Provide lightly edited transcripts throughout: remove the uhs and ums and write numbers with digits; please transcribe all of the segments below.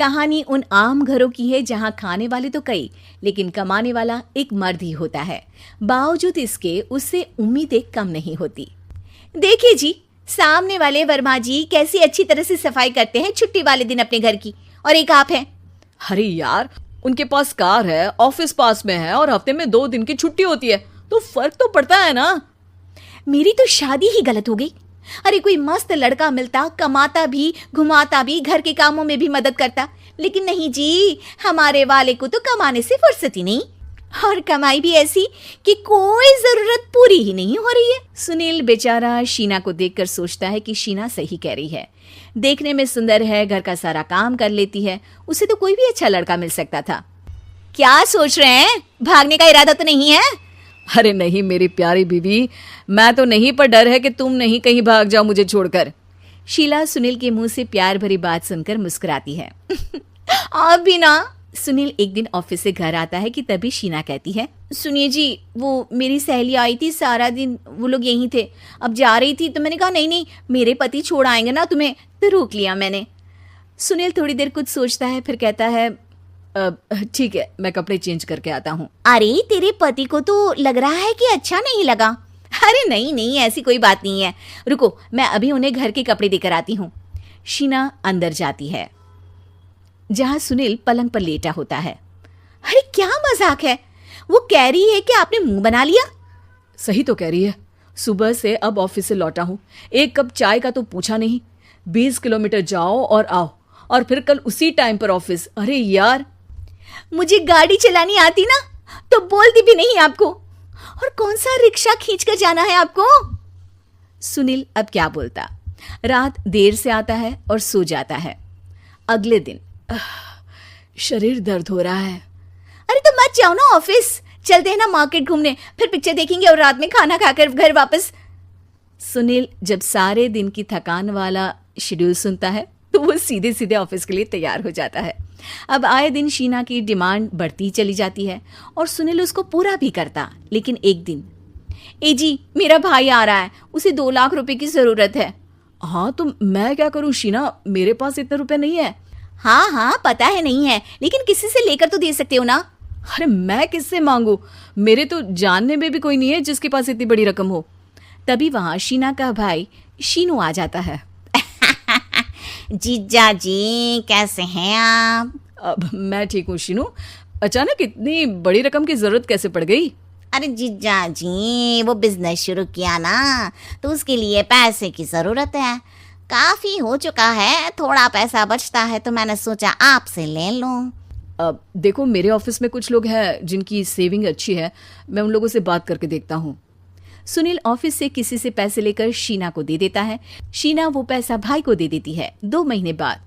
कहानी उन आम घरों की है जहां खाने वाले तो कई, लेकिन कमाने वाला एक मर्द ही होता है। बावजूद इसके उससे उम्मीदें कम नहीं होती। देखिए जी, सामने वाले वर्मा जी कैसी अच्छी तरह से सफाई करते हैं छुट्टी वाले दिन अपने घर की, और एक आप हैं। अरे यार, उनके पास कार है, ऑफिस पास में है और हफ्ते में 2 दिन की छुट्टी होती है, तो फर्क तो पड़ता है ना। मेरी तो शादी ही गलत हो गई। अरे कोई मस्त लड़का मिलता, कमाता भी, घुमाता भी, घर के कामों में भी मदद करता, लेकिन नहीं जी, हमारे वाले को तो कमाने से फुर्सत ही नहीं, और कमाई भी ऐसी कि कोई जरूरत पूरी ही नहीं हो रही है। सुनील बेचारा शीना को देखकर सोचता है कि शीना सही कह रही है। देखने में सुंदर है, घर का सारा काम कर लेती है, उसे तो कोई भी अच्छा लड़का मिल सकता था। क्या सोच रहे हैं? भागने का इरादा तो नहीं है? अरे नहीं मेरी प्यारी बीवी, मैं तो नहीं, पर डर है कि तुम नहीं कहीं भाग जाओ मुझे छोड़कर। शीला सुनील के मुंह से प्यार भरी बात सुनकर मुस्कुराती है। आप भी ना। सुनील एक दिन ऑफिस से घर आता है कि तभी शीना कहती है, सुनिए जी, वो मेरी सहेली आई थी, सारा दिन वो लोग यहीं थे, अब जा रही थी तो मैंने कहा नहीं नहीं, मेरे पति छोड़ आएंगे ना तुम्हें, तो रोक लिया मैंने। सुनील थोड़ी देर कुछ सोचता है, फिर कहता है, ठीक है, मैं कपड़े चेंज करके आता हूँ। अरे तेरे पति को तो लग रहा है कि अच्छा नहीं लगा। अरे नहीं नहीं, ऐसी कोई बात नहीं है, रुको मैं अभी उन्हें घर के कपड़े देकर आती हूँ। शीना अंदर जाती है जहां सुनील पलंग पर लेटा होता है। अरे क्या मजाक है, वो कह रही है कि आपने मुंह बना लिया। सही तो कह रही है, सुबह से अब ऑफिस से लौटा हूँ, एक कप चाय का तो पूछा नहीं, 20 किलोमीटर जाओ और आओ, और फिर कल उसी टाइम पर ऑफिस। अरे यार, मुझे गाड़ी चलानी आती ना तो बोलती भी नहीं आपको, और कौन सा रिक्शा खींच कर जाना है आपको। सुनील अब क्या बोलता। रात देर से आता है और सो जाता है। अगले दिन, शरीर दर्द हो रहा है। अरे तो मत जाओ ना ऑफिस, चलते हैं ना मार्केट घूमने, फिर पिक्चर देखेंगे और रात में खाना खाकर घर वापस। सुनील जब सारे दिन की थकान वाला शेड्यूल सुनता है तो वो सीधे सीधे ऑफिस के लिए तैयार हो जाता है। अब आए दिन शीना की डिमांड बढ़ती चली जाती है और सुनील उसको पूरा भी करता, लेकिन एक दिन, ए जी मेरा भाई आ रहा है, उसे 2 लाख रुपए की जरूरत है। हाँ तो मैं क्या करूँ शीना, मेरे पास इतने रुपए नहीं है। हाँ हाँ पता है नहीं है, लेकिन किसी से लेकर तो दे सकते हो ना। अरे मैं किससे मांगू, मेरे तो जानने में भी कोई नहीं है जिसके पास इतनी बड़ी रकम हो। तभी वहां शीना का भाई शीनू आ जाता है। जीजा जी कैसे हैं आप? अब मैं ठीक हूँ शीनू, अचानक इतनी बड़ी रकम की जरूरत कैसे पड़ गई? अरे जीजा जी, वो बिजनेस शुरू किया ना, तो उसके लिए पैसे की जरूरत है, काफी हो चुका है, थोड़ा पैसा बचता है तो मैंने सोचा आपसे ले लूं। अब देखो, मेरे ऑफिस में कुछ लोग हैं जिनकी सेविंग अच्छी है, मैं उन लोगों से बात करके देखता हूँ। सुनील ऑफिस से किसी से पैसे लेकर शीना को दे देता है। शीना वो पैसा भाई को दे देती है। 2 महीने बाद,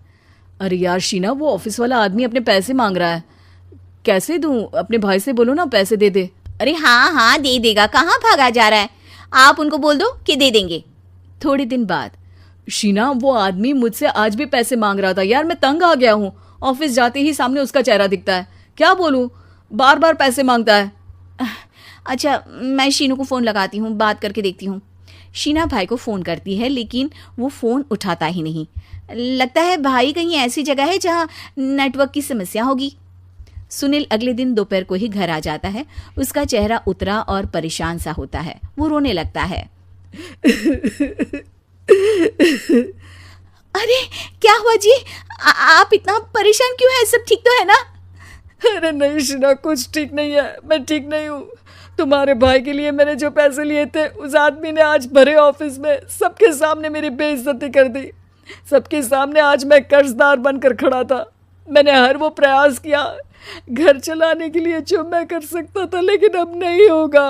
अरे यार शीना, वो ऑफिस वाला आदमी अपने पैसे मांग रहा है, कैसे दूं? अपने भाई से बोलो ना पैसे दे दे। अरे हाँ हाँ दे देगा, कहाँ भागा जा रहा है, आप उनको बोल दो कि दे देंगे। थोड़े दिन बाद, शीना, वो आदमी मुझसे आज भी पैसे मांग रहा था यार, मैं तंग आ गया हूँ, ऑफिस जाते ही सामने उसका चेहरा दिखता है, क्या बोलूं, बार बार पैसे मांगता है। अच्छा मैं शीनू को फ़ोन लगाती हूँ, बात करके देखती हूँ। शीना भाई को फ़ोन करती है, लेकिन वो फ़ोन उठाता ही नहीं। लगता है भाई कहीं ऐसी जगह है जहाँ नेटवर्क की समस्या होगी। सुनील अगले दिन दोपहर को ही घर आ जाता है। उसका चेहरा उतरा और परेशान सा होता है। वो रोने लगता है। अरे क्या हुआ जी, आप इतना परेशान क्यों हैं? सब ठीक तो है ना? अरे नहीं शीना, कुछ ठीक नहीं है, मैं ठीक नहीं हूँ। तुम्हारे भाई के लिए मैंने जो पैसे लिए थे, उस आदमी ने आज भरे ऑफिस में सबके सामने मेरी बेइज्जती कर दी। सबके सामने आज मैं कर्जदार बनकर खड़ा था। मैंने हर वो प्रयास किया घर चलाने के लिए जो मैं कर सकता था, लेकिन अब नहीं होगा।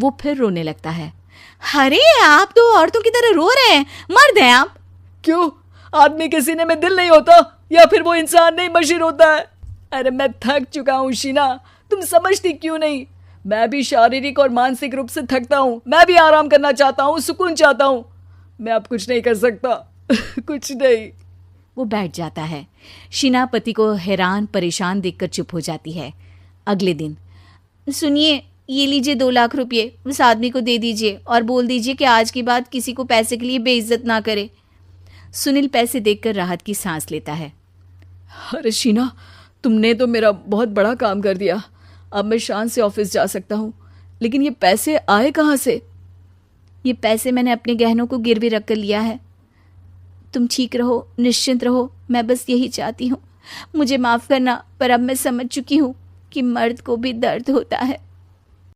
वो फिर रोने लगता है। अरे आप तो औरतों की तरह रो रहे हैं, मर्द हैं आप। क्यों, आदमी के सीने में दिल नहीं होता, या फिर वो इंसान नहीं मशीन होता है? अरे मैं थक चुका हूँ शीना, तुम समझती क्यों नहीं? मैं भी शारीरिक और मानसिक रूप से थकता हूँ, मैं भी आराम करना चाहता हूँ, सुकून चाहता हूँ। मैं अब कुछ नहीं कर सकता। कुछ नहीं। वो बैठ जाता है। शीना पति को हैरान परेशान देखकर चुप हो जाती है। अगले दिन, सुनिए ये लीजिए 2 लाख रुपये, उस आदमी को दे दीजिए और बोल दीजिए कि आज के बाद किसी को पैसे के लिए बेइज्जत ना करे। सुनील पैसे देखकर राहत की सांस लेता है। अरे शीना, तुमने तो मेरा बहुत बड़ा काम कर दिया। अब मैं शान से ऑफिस जा सकता हूँ, लेकिन ये पैसे आए कहाँ से? ये पैसे मैंने अपने गहनों को गिरवी रख कर लिया है। तुम ठीक रहो, निश्चिंत रहो, मैं बस यही चाहती हूँ। मुझे माफ़ करना, पर अब मैं समझ चुकी हूँ कि मर्द को भी दर्द होता है।